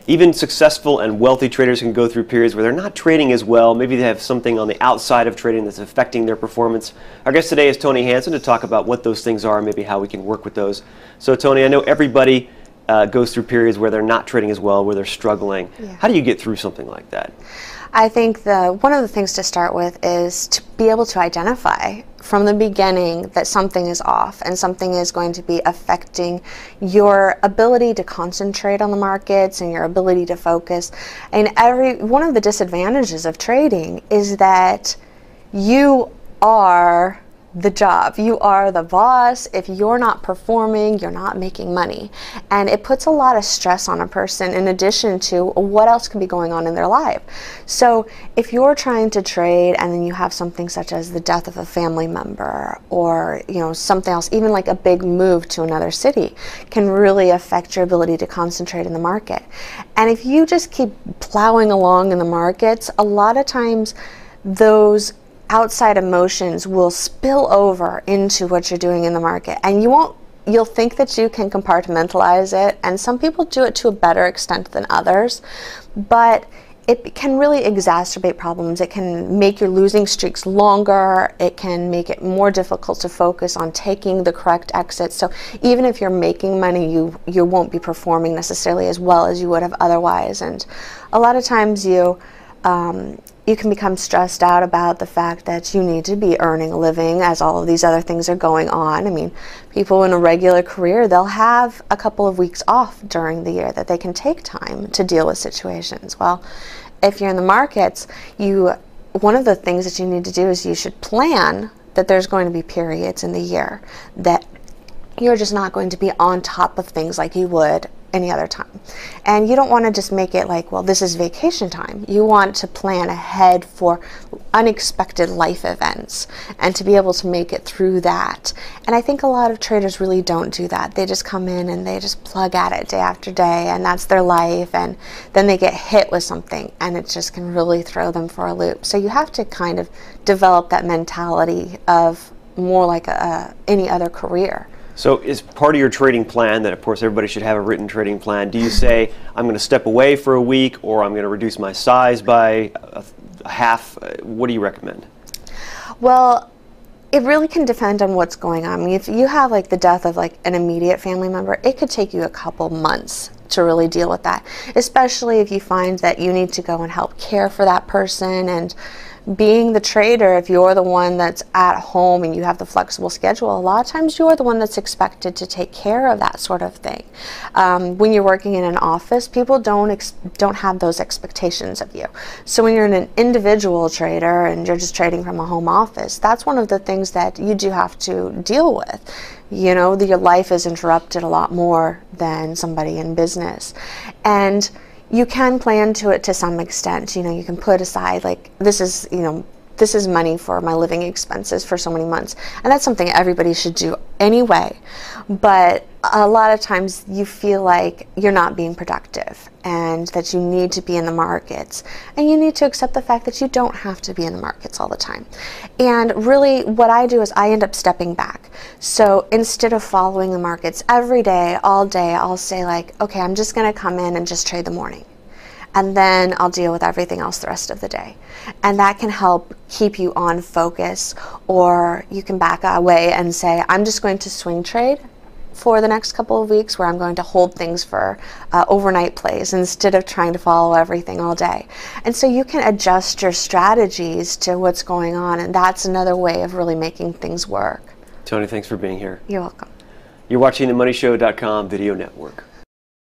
even successful and wealthy traders can go through periods where they're not trading as well. Maybe they have something on the outside of trading that's affecting their performance. Our guest today is Tony Hansen to talk about what those things are and maybe how we can work with those. So Tony, I know everybody goes through periods where they're not trading as well, where they're struggling. Yeah. How do you get through something like that? I think one of the things to start with is to be able to identify from the beginning that something is off and something is going to be affecting your ability to concentrate on the markets and your ability to focus. And one of the disadvantages of trading is that you are the job. You are the boss. If you're not performing, you're not making money. And it puts a lot of stress on a person in addition to what else could be going on in their life. So if you're trying to trade and then you have something such as the death of a family member or something else, even like a big move to another city can really affect your ability to concentrate in the market. And if you just keep plowing along in the markets, a lot of times those outside emotions will spill over into what you're doing in the market, and you'll think that you can compartmentalize it, and some people do it to a better extent than others, but it can really exacerbate problems. It can make your losing streaks longer. It can make it more difficult to focus on taking the correct exits. So even if you're making money, you won't be performing necessarily as well as you would have otherwise. And a lot of times you can become stressed out about the fact that you need to be earning a living as all of these other things are going on. I mean, people in a regular career, they'll have a couple of weeks off during the year that they can take time to deal with situations. Well, if you're in the markets, one of the things that you need to do is you should plan that there's going to be periods in the year that you're just not going to be on top of things like you would any other time. And you don't want to just make it like, well, this is vacation time. You want to plan ahead for unexpected life events and to be able to make it through that. And I think a lot of traders really don't do that. They just come in and they just plug at it day after day, and that's their life, and then they get hit with something and it just can really throw them for a loop. So you have to kind of develop that mentality of more like any other career. So is part of your trading plan that, of course, everybody should have a written trading plan, do you say, I'm going to step away for a week, or I'm going to reduce my size by a half? What do you recommend? Well, it really can depend on what's going on. I mean, if you have like the death of like an immediate family member, it could take you a couple months to really deal with that, especially if you find that you need to go and help care for that person. And being the trader, if you're the one that's at home and you have the flexible schedule, a lot of times you're the one that's expected to take care of that sort of thing. When you're working in an office, people don't have those expectations of you. So when you're an individual trader and you're just trading from a home office, that's one of the things that you do have to deal with. Your life is interrupted a lot more than somebody in business. And you can plan to it to some extent. You can put aside like, this is money for my living expenses for so many months. And that's something everybody should do anyway. But a lot of times you feel like you're not being productive and that you need to be in the markets. And you need to accept the fact that you don't have to be in the markets all the time. And really what I do is I end up stepping back. So instead of following the markets every day, all day, I'll say like, okay, I'm just going to come in and just trade the morning. And then I'll deal with everything else the rest of the day. And that can help keep you on focus. Or you can back away and say, I'm just going to swing trade for the next couple of weeks, where I'm going to hold things for overnight plays instead of trying to follow everything all day. And so you can adjust your strategies to what's going on, and that's another way of really making things work. Tony, thanks for being here. You're welcome. You're watching the MoneyShow.com video network.